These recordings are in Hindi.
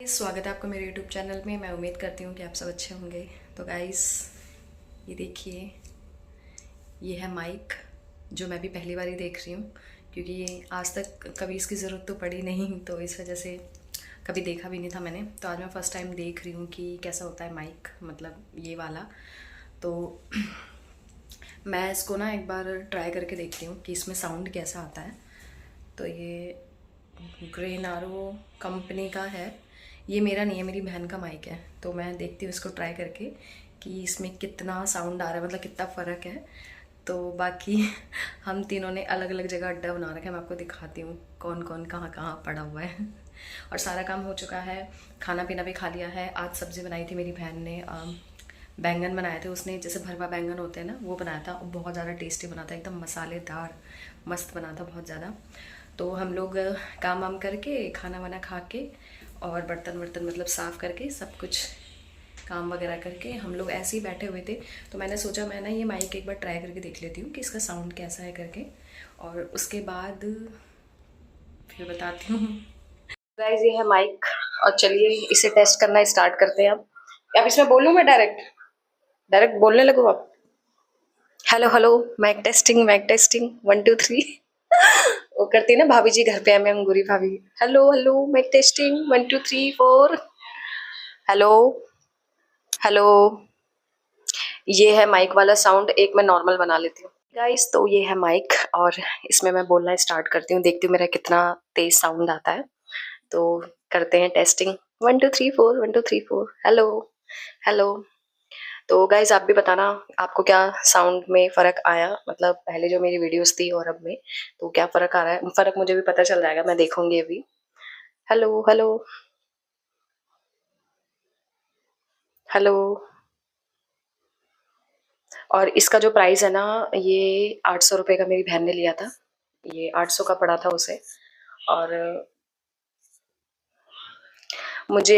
स्वागत है आपका मेरे YouTube चैनल में। मैं उम्मीद करती हूँ कि आप सब अच्छे होंगे। तो गाइस, ये देखिए, ये है माइक जो मैं भी पहली बार ही देख रही हूँ, क्योंकि ये आज तक कभी इसकी ज़रूरत तो पड़ी नहीं, तो इस वजह से कभी देखा भी नहीं था मैंने। तो आज मैं फ़र्स्ट टाइम देख रही हूँ कि कैसा होता है माइक, मतलब ये वाला। तो मैं इसको ना एक बार ट्राई करके देखती हूँ कि इसमें साउंड कैसा आता है। तो ये ग्रेनारो कंपनी का है। ये मेरा नहीं है, मेरी बहन का माइक है। तो मैं देखती हूँ इसको ट्राई करके कि इसमें कितना साउंड आ रहा है, मतलब कितना फ़र्क है। तो बाकी हम तीनों ने अलग अलग जगह अड्डा बना रखा है। मैं आपको दिखाती हूँ कौन कौन कहाँ कहाँ पड़ा हुआ है। और सारा काम हो चुका है, खाना पीना भी खा लिया है। आज सब्ज़ी बनाई थी मेरी बहन ने, बैंगन बनाए थे उसने, जैसे भरवा बैंगन होते हैं ना, वो बनाया था। बहुत ज़्यादा टेस्टी बना था, एकदम मसालेदार, मस्त बना था, बहुत ज़्यादा। तो हम लोग काम वाम करके, खाना वाना खा के और बर्तन वर्तन मतलब साफ़ करके, सब कुछ काम वगैरह करके हम लोग ऐसे ही बैठे हुए थे। तो मैंने सोचा मैं ना ये माइक एक बार ट्राई करके देख लेती हूँ कि इसका साउंड कैसा है करके, और उसके बाद फिर बताती हूँ। गाइस, ये है माइक, और चलिए इसे टेस्ट करना स्टार्ट करते हैं। अब इसमें बोलूँ मैं डायरेक्ट डायरेक्ट बोलने लगूँ अब? Hello hello, mic testing, mic testing, 1 2 3। वो करती है ना भाभी जी घर पे, हमें Angoori Bhabhi. Hello hello, mic testing, 1 2 3 4। Hello hello. ये है माइक वाला साउंड। एक मैं नॉर्मल बना लेती हूँ गाइस। तो ये है माइक, और इसमें मैं बोलना स्टार्ट करती हूँ, देखती हूँ मेरा कितना तेज साउंड आता है। तो करते हैं टेस्टिंग। 1 2 3 4, 1 2 3 4। Hello hello. तो गाइज, आप भी बताना आपको क्या साउंड में फ़र्क आया, मतलब पहले जो मेरी वीडियोस थी और अब में, तो क्या फ़र्क आ रहा है। फ़र्क मुझे भी पता चल जाएगा, मैं देखूंगी अभी। Hello hello hello. और इसका जो प्राइस है ना, ये 800 रुपये का मेरी बहन ने लिया था। ये 800 का पड़ा था उसे। और मुझे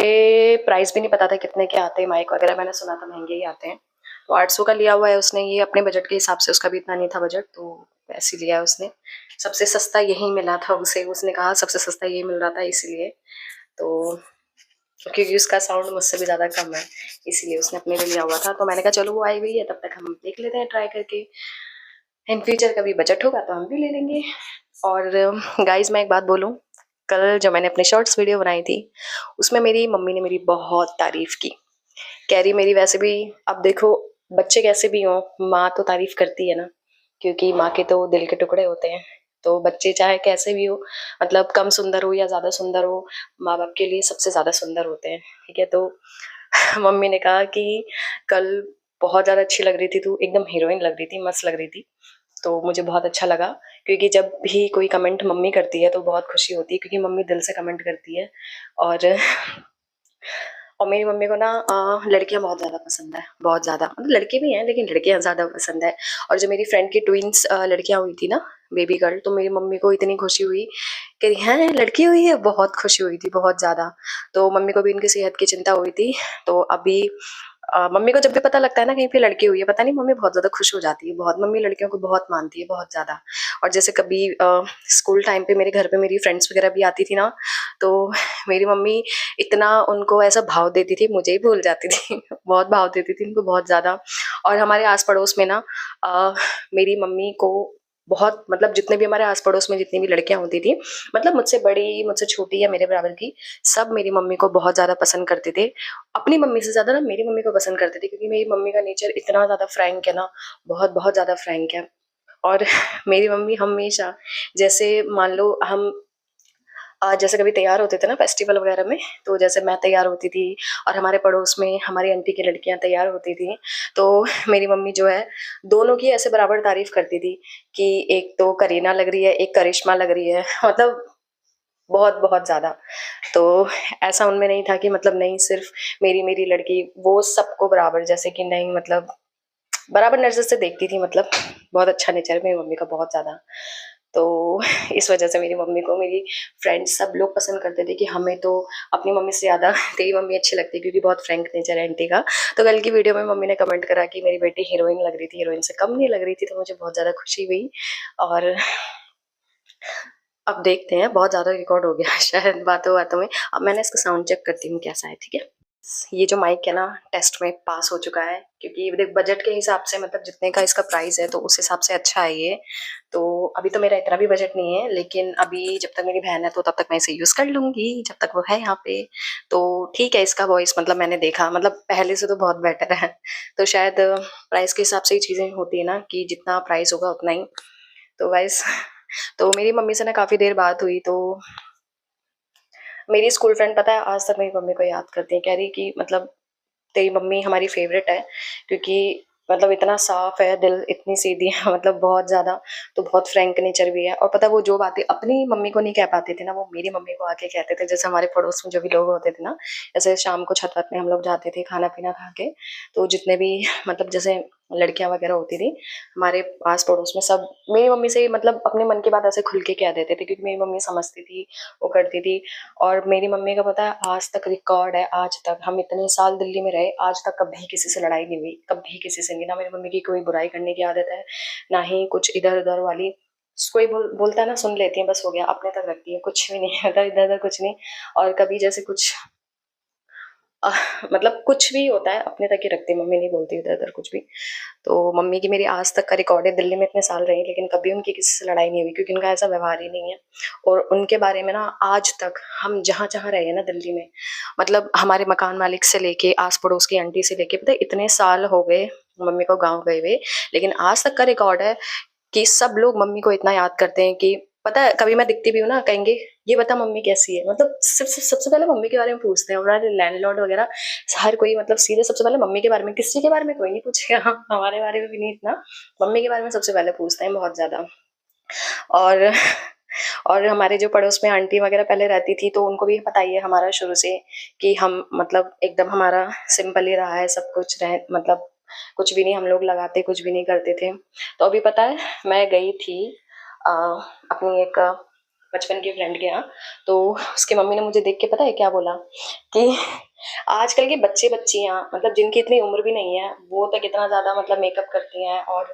प्राइस भी नहीं पता था कितने के आते हैं माइक वगैरह, मैंने सुना था महंगे ही आते हैं। तो 800 का लिया हुआ है उसने, ये अपने बजट के हिसाब से, उसका भी इतना नहीं था बजट, तो ऐसे लिया है उसने। सबसे सस्ता यही मिला था उसे, उसने कहा सबसे सस्ता यही मिल रहा था, इसीलिए। तो क्योंकि उसका साउंड मुझसे भी ज़्यादा कम है, इसीलिए उसने अपने लिए लिया हुआ था। तो मैंने कहा चलो वो आई हुई है, तब तक हम देख लेते हैं ट्राई करके। इन फ्यूचर कभी बजट होगा तो हम भी ले लेंगे। और गाइज, मैं एक बात बोलूँ, कल जो मैंने अपने शॉर्ट्स वीडियो बनाई थी, उसमें मेरी मम्मी ने मेरी बहुत तारीफ की। कह रही मेरी वैसे भी, अब देखो बच्चे कैसे भी हों, माँ तो तारीफ करती है ना, क्योंकि माँ के तो दिल के टुकड़े होते हैं। तो बच्चे चाहे कैसे भी हो, मतलब कम सुंदर हो या ज़्यादा सुंदर हो, माँ बाप के लिए सबसे ज़्यादा सुंदर होते हैं, ठीक है। तो मम्मी ने कहा कि कल बहुत ज़्यादा अच्छी लग रही थी तू, एकदम हीरोइन लग रही थी, मस्त लग रही थी। तो मुझे बहुत अच्छा लगा, क्योंकि जब भी कोई कमेंट मम्मी करती है तो बहुत खुशी होती है, क्योंकि मम्मी दिल से कमेंट करती है। और मेरी मम्मी को ना लड़कियां बहुत ज़्यादा पसंद है, बहुत ज़्यादा, मतलब लड़के भी हैं लेकिन लड़कियां ज़्यादा पसंद है। और जो मेरी फ्रेंड की ट्विंस लड़कियां हुई थी ना, बेबी गर्ल, तो मेरी मम्मी को इतनी खुशी हुई कि हैं लड़की हुई है, बहुत खुशी हुई थी, बहुत ज़्यादा। तो मम्मी को भी इनकी सेहत की चिंता हुई थी। तो अभी मम्मी को जब भी पता लगता है ना कहीं पे लड़की हुई है, पता नहीं मम्मी बहुत ज़्यादा खुश हो जाती है, बहुत। मम्मी लड़कियों को बहुत मानती है, बहुत ज़्यादा। और जैसे कभी स्कूल टाइम पे मेरे घर पे मेरी फ्रेंड्स वगैरह भी आती थी ना, तो मेरी मम्मी इतना उनको ऐसा भाव देती थी, मुझे ही भूल जाती थी। बहुत भाव देती थी उनको, बहुत ज़्यादा। और हमारे आस पड़ोस में ना मेरी मम्मी को बहुत, मतलब जितने भी हमारे आस पड़ोस में जितनी भी लड़कियां होती थी, मतलब मुझसे बड़ी, मुझसे छोटी या मेरे बराबर की, सब मेरी मम्मी को बहुत ज़्यादा पसंद करते थे। अपनी मम्मी से ज़्यादा ना मेरी मम्मी को पसंद करते थे, क्योंकि मेरी मम्मी का नेचर इतना ज़्यादा फ्रैंक है ना, बहुत बहुत ज़्यादा फ्रैंक है। और मेरी मम्मी हमेशा, जैसे मान लो हम जैसे कभी तैयार होते थे ना फेस्टिवल वगैरह में, तो जैसे मैं तैयार होती थी और हमारे पड़ोस में हमारी आंटी की लड़कियां तैयार होती थी, तो मेरी मम्मी जो है दोनों की ऐसे बराबर तारीफ करती थी कि एक तो करीना लग रही है, एक करिश्मा लग रही है, मतलब बहुत बहुत ज़्यादा। तो ऐसा उनमें नहीं था कि मतलब नहीं सिर्फ मेरी मेरी लड़की, वो सबको बराबर, जैसे कि नहीं, मतलब बराबर नज़र से देखती थी, मतलब बहुत अच्छा नेचर है मेरी मम्मी का, बहुत ज़्यादा। तो इस वजह से मेरी मम्मी को मेरी फ्रेंड्स सब लोग पसंद करते थे, कि हमें तो अपनी मम्मी से ज़्यादा तेरी मम्मी अच्छी लगती है, क्योंकि बहुत फ्रैंक नेचर है आंटी का। तो कल की वीडियो में मम्मी ने कमेंट करा कि मेरी बेटी हीरोइन लग रही थी, हीरोइन से कम नहीं लग रही थी, तो मुझे बहुत ज़्यादा खुशी हुई। और अब देखते हैं, बहुत ज़्यादा रिकॉर्ड हो गया शायद बातों-बातों में। अब मैंने इसका साउंड चेक करती हूँ कैसा है, ठीक है? ये जो माइक है ना टेस्ट में पास हो चुका है, क्योंकि देख बजट के हिसाब से मतलब जितने का इसका प्राइस है तो उस हिसाब से अच्छा है ये। तो अभी तो मेरा इतना भी बजट नहीं है, लेकिन अभी जब तक मेरी बहन है तो तब तक मैं इसे यूज़ कर लूँगी, जब तक वो है यहाँ पे। तो ठीक है, इसका वॉइस मतलब मैंने देखा मतलब पहले से तो बहुत बेटर है। तो शायद प्राइस के हिसाब से ही चीज़ें होती है ना कि जितना प्राइस होगा उतना ही। तो गाइस तो मेरी मम्मी से ना काफ़ी देर बात हुई, तो मेरी स्कूल फ्रेंड पता है आज तक मेरी मम्मी को याद करती है, कह रही कि मतलब तेरी मम्मी हमारी फेवरेट है, क्योंकि मतलब इतना साफ है दिल, इतनी सीधी है मतलब बहुत ज़्यादा, तो बहुत फ्रैंक नेचर भी है। और पता है वो जो बातें अपनी मम्मी को नहीं कह पाते थे ना, वो मेरी मम्मी को आके कहते थे। जैसे हमारे पड़ोस में जो भी लोग होते थे ना, जैसे शाम को छत वत में हम लोग जाते थे खाना पीना खा के, तो जितने भी मतलब जैसे लड़कियां वगैरह होती थी हमारे पास पड़ोस में, सब मेरी मम्मी से मतलब अपने मन की बात ऐसे खुल के कह देते थे, क्योंकि मेरी मम्मी समझती थी, वो करती थी। और मेरी मम्मी का पता है आज तक रिकॉर्ड है, आज तक हम इतने साल दिल्ली में रहे, आज तक कभी किसी से लड़ाई नहीं हुई, कभी किसी से नहीं। ना मेरी मम्मी की कोई बुराई करने की आदत है, ना ही कुछ इधर उधर वाली। कोई बोलता है ना सुन लेती है, बस हो गया, अपने तक रखती है, कुछ भी नहीं मतलब इधर उधर कुछ नहीं। और कभी जैसे कुछ मतलब कुछ भी होता है अपने तक ही रखती है, मम्मी नहीं बोलती इधर उधर कुछ भी। तो मम्मी की मेरी आज तक का रिकॉर्ड है, दिल्ली में इतने साल रही लेकिन कभी उनकी किसी से लड़ाई नहीं हुई, क्योंकि उनका ऐसा व्यवहार ही नहीं है। और उनके बारे में ना आज तक हम जहाँ जहाँ रहे हैं ना दिल्ली में, मतलब हमारे मकान मालिक से लेके आस पड़ोस की आंटी से लेके, पता है इतने साल हो गए मम्मी को गाँव गए हुए, लेकिन आज तक का रिकॉर्ड है कि सब लोग मम्मी को इतना याद करते हैं कि पता है कभी मैं दिखती भी हूँ ना, कहेंगे ये बता मम्मी कैसी है, मतलब सबसे पहले मम्मी के बारे में पूछते हैं। और लैंडलॉर्ड वगैरह हर कोई मतलब सीधे सबसे पहले मम्मी के बारे में, किसी के बारे में कोई नहीं पूछेगा हमारे बारे में भी नहीं इतना, मम्मी के बारे में सबसे पहले पूछते हैं बहुत ज्यादा। और और हमारे जो पड़ोस में आंटी वगैरह पहले रहती थी, तो उनको भी पता ही है हमारा शुरू से कि हम मतलब एकदम हमारा सिंपल ही रहा है सब कुछ, रह मतलब कुछ भी नहीं हम लोग लगाते, कुछ भी नहीं करते थे। तो अभी पता है मैं गई थी अ, अपनी एक बचपन की फ्रेंड के यहाँ, तो उसकी मम्मी ने मुझे देख के पता है क्या बोला कि आजकल के बच्चे बच्चियां मतलब जिनकी इतनी उम्र भी नहीं है वो तक इतना ज्यादा मतलब मेकअप करती हैं, और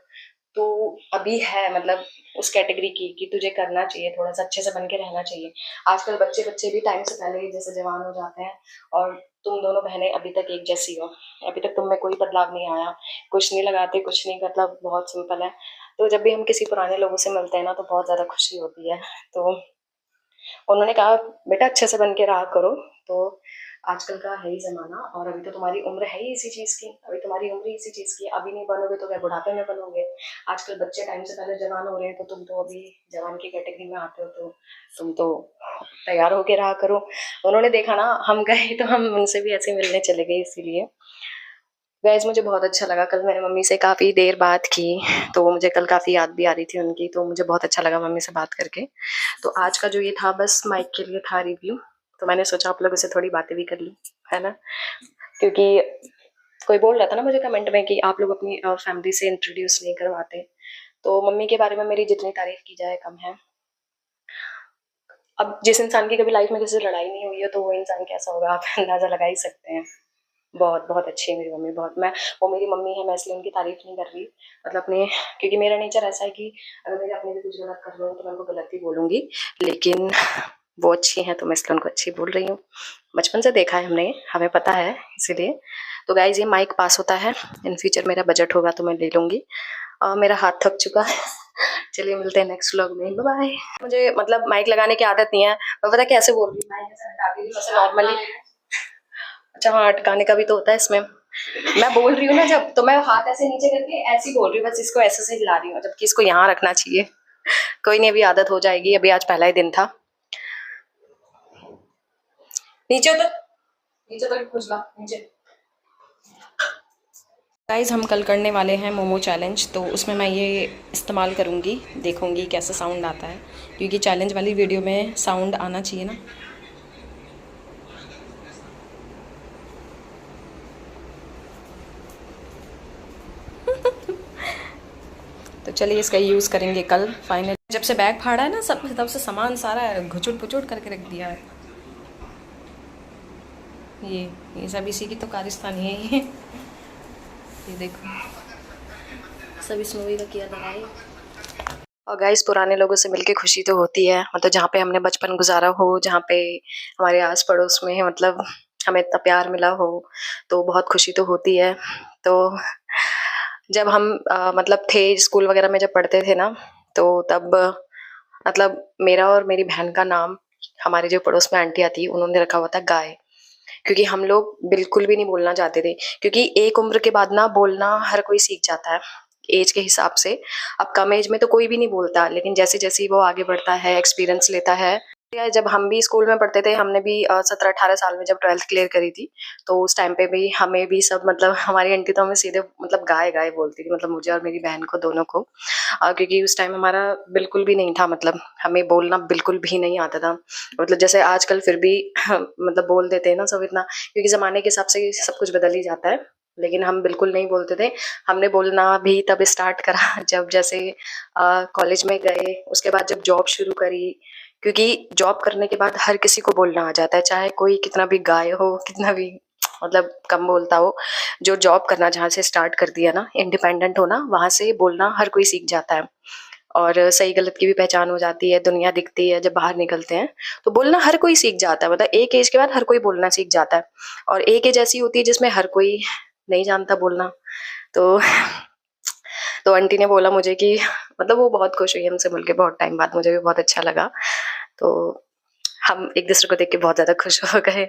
तू अभी है मतलब उस कैटेगरी की कि तुझे करना चाहिए, थोड़ा सा अच्छे से बन के रहना चाहिए। आजकल बच्चे बच्चे भी टाइम से पहले ही जैसे जवान हो जाते हैं, और तुम दोनों बहनें अभी तक एक जैसी हो, अभी तक तुम में कोई बदलाव नहीं आया, कुछ नहीं लगाते, कुछ नहीं, मतलब बहुत सिंपल है। तो जब भी हम किसी पुराने लोगों से मिलते हैं ना तो बहुत ज्यादा खुशी होती है। तो उन्होंने कहा बेटा अच्छे से बन के रहा करो। तो आजकल का है ही जमाना, और अभी तो तुम्हारी उम्र है ही इसी चीज की, अभी तुम्हारी उम्र ही इसी चीज की, अभी नहीं बनोगे तो क्या बुढ़ापे में बनोगे। आजकल बच्चे टाइम से पहले जवान हो रहे हैं, तो तुम तो अभी जवान की कैटेगरी में आते हो, तो तुम तो तैयार होके रहा करो। उन्होंने देखा ना हम गए तो हम उनसे भी ऐसे मिलने चले गए, इसीलिए गाइस मुझे बहुत अच्छा लगा। कल मैंने मम्मी से काफ़ी देर बात की, तो मुझे कल काफ़ी याद भी आ रही थी उनकी, तो मुझे बहुत अच्छा लगा मम्मी से बात करके। तो आज का जो ये था बस माइक के लिए था रिव्यू, तो मैंने सोचा आप लोगों से थोड़ी बातें भी कर ली, है ना? क्योंकि कोई बोल रहा था ना मुझे कमेंट में कि आप लोग अपनी फैमिली से इंट्रोड्यूस नहीं करवाते, तो मम्मी के बारे में मेरी जितनी तारीफ की जाए कम है। अब जिस इंसान की कभी लाइफ में किसी से लड़ाई नहीं हुई है तो वो इंसान कैसा होगा आप अंदाजा लगा ही सकते हैं। बहुत बहुत अच्छी है मेरी मम्मी, बहुत। मैं वो मेरी मम्मी है, मैं इसलिए उनकी तारीफ नहीं कर रही, मतलब अपने, क्योंकि मेरा नेचर ऐसा है कि अगर मेरे अपने भी कुछ गलत कर रहे हो तो मैं उनको गलत ही बोलूंगी, लेकिन वो अच्छी हैं तो मैं इसलिए उनको अच्छी बोल रही हूँ। बचपन से देखा है हमने, हमें पता है इसीलिए। तो गाइज ये माइक पास होता है, इन फ्यूचर मेरा बजट होगा तो मैं ले लूंगी। मेरा हाथ थक चुका है चलिए मिलते हैं नेक्स्ट व्लॉग में, बाय बाय। मुझे मतलब माइक लगाने की आदत नहीं है, मैं पता कैसे बोल रही हूँ, माइक ऐसे हटा दी वैसे नॉर्मली। अच्छा हाँ, अटकाने का भी तो होता है इसमें। मैं बोल रही हूँ ना जब, तो मैं हाथ ऐसे नीचे करके ऐसे ही बोल रही हूँ, बस इसको ऐसे से हिला रही हूँ, जबकि इसको यहाँ रखना चाहिए। कोई नहीं, अभी आदत हो जाएगी, अभी आज पहला ही दिन था। नीचे उतर, नीचे उतर, खुजला नीचे। गाइज हम कल करने वाले हैं मोमो चैलेंज, तो उसमें मैं ये इस्तेमाल करूँगी, देखूँगी कैसा साउंड आता है, क्योंकि चैलेंज वाली वीडियो में साउंड आना चाहिए ना। तो चलिए इसका यूज़ करेंगे कल फाइनल। जब से बैग फाड़ा है ना सब, तब से सामान सारा घुचुट पुचुट करके रख दिया है। ये सब इसी की तो कारस्तानी है ये देखो, सब इस मूवी का किया था। और गाइस पुराने लोगों से मिलके खुशी तो होती है, मतलब जहाँ पे हमने बचपन गुज़ारा हो, जहाँ पे हमारे आस-पड़ोस में मतलब हमें इतना प्यार मिला हो, तो बहुत खुशी तो होती है। तो जब हम मतलब थे स्कूल वग़ैरह में जब पढ़ते थे ना, तो तब मतलब मेरा और मेरी बहन का नाम हमारे जो पड़ोस में आंटियाँ थी, उन्होंने रखा हुआ था गाय। क्योंकि हम लोग बिल्कुल भी नहीं बोलना चाहते थे, क्योंकि एक उम्र के बाद ना बोलना हर कोई सीख जाता है, ऐज के हिसाब से। अब कम ऐज में तो कोई भी नहीं बोलता, लेकिन जैसे-जैसे वो आगे बढ़ता है, एक्सपीरियंस लेता है। या जब हम भी स्कूल में पढ़ते थे, हमने भी 17-18 साल में जब 12th क्लियर करी थी, तो उस टाइम पे भी हमें भी सब मतलब हमारी आंटी तो हमें सीधे मतलब गाय-गाय बोलती थी, मतलब मुझे और मेरी बहन को दोनों को। क्योंकि उस टाइम हमारा बिल्कुल भी नहीं था, मतलब हमें बोलना बिल्कुल भी नहीं आता था। मतलब जैसे आजकल फिर भी मतलब बोल देते हैं ना सब इतना, क्योंकि ज़माने के हिसाब से सब कुछ बदल ही जाता है। लेकिन हम बिल्कुल नहीं बोलते थे। हमने बोलना भी तब स्टार्ट करा जब जैसे कॉलेज में गए, उसके बाद जब जॉब शुरू करी, क्योंकि जॉब करने के बाद हर किसी को बोलना आ जाता है, चाहे कोई कितना भी गाय हो, कितना भी मतलब कम बोलता हो। जो जॉब करना जहाँ से स्टार्ट कर दिया ना, इंडिपेंडेंट होना, वहाँ से बोलना हर कोई सीख जाता है। और सही-गलत की भी पहचान हो जाती है, दुनिया दिखती है जब बाहर निकलते हैं, तो बोलना हर कोई सीख जाता है, मतलब एक एज के बाद हर कोई बोलना सीख जाता है। और एक एज ऐसी होती है जिसमें हर कोई नहीं जानता बोलना। तो तो आंटी ने बोला मुझे कि मतलब वो बहुत खुश हुई हमसे मिलके बहुत टाइम बाद, मुझे भी बहुत अच्छा लगा। तो हम एक-दूसरे को देख के बहुत ज़्यादा खुश हो गए।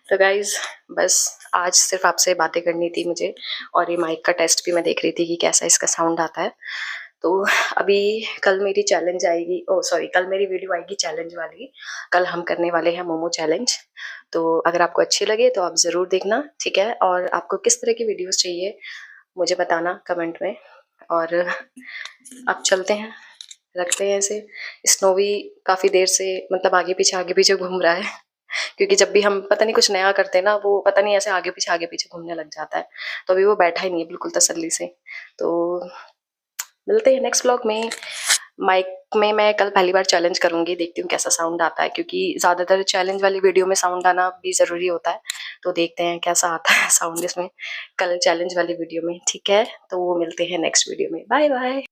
तो गाइज़ बस आज सिर्फ़ आपसे बातें करनी थी मुझे, और ये माइक का टेस्ट भी मैं देख रही थी कि कैसा इसका साउंड आता है। तो अभी कल मेरी चैलेंज आएगी, ओह सॉरी, कल मेरी वीडियो आएगी चैलेंज वाली। कल हम करने वाले हैं मोमो चैलेंज। तो अगर आपको अच्छी लगे तो आप ज़रूर देखना, ठीक है? और आपको किस तरह की वीडियोज़ चाहिए मुझे बताना कमेंट में। और अब चलते हैं, रखते हैं इसे। स्नोवी काफ़ी देर से मतलब आगे पीछे घूम रहा है। क्योंकि जब भी हम पता नहीं कुछ नया करते हैं ना, वो पता नहीं ऐसे आगे पीछे घूमने लग जाता है। तो अभी वो बैठा ही नहीं है बिल्कुल तसल्ली से। तो मिलते हैं नेक्स्ट व्लॉग में। माइक में मैं कल पहली बार चैलेंज करूँगी, देखती हूँ कैसा साउंड आता है, क्योंकि ज़्यादातर चैलेंज वाली वीडियो में साउंड आना भी ज़रूरी होता है। तो देखते हैं कैसा आता है साउंड इसमें कल चैलेंज वाली वीडियो में, ठीक है? तो मिलते हैं नेक्स्ट वीडियो में। Bye bye.